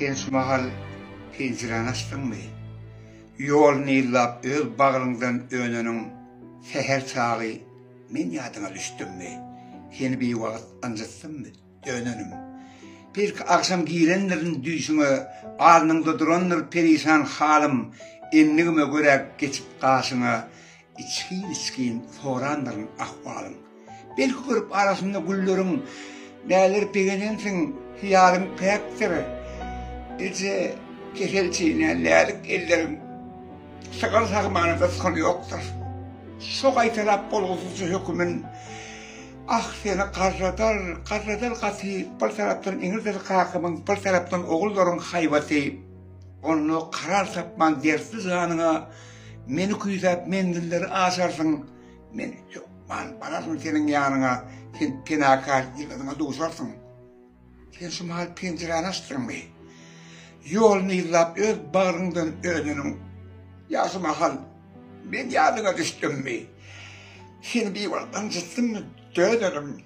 Sen şu mahal pencereni açtın mı? Yolunu yıllap öz bağrından önünün seher çağı men yadıma düştüm mü? Seni bir vakit ancattım mı? Dönünüm. Bir akşam giyilenlerin düysünü, alnında duranlar perişan halim, emnigime göre geçip karşına, içkin soranların ahvalım. Belki görüp arasında güllerin, neler pegenensin, hiyarın pektir. İşte keselçiğine nelik ellerin, sakal sakmanında sıkıntı yoktur. Sokay taraf bolğusuzu hükümün, ah seni karradar katı, bir taraftan İngilizce kakımın, bir taraftan oğulların hayvatı, onu karar sapman dersiz anına, meni kuyuzap mendilleri asarsın, meni yok, barasın senin yanına, sen penakar yılladığına doğusarsın. Sen şu mahal pencereni açtın mı? Yolunu yıllap öz bağrından önünün, yaşı mahal, ben yadına düştüm mü? Seni bir vardan zıttım mı? Dönerim.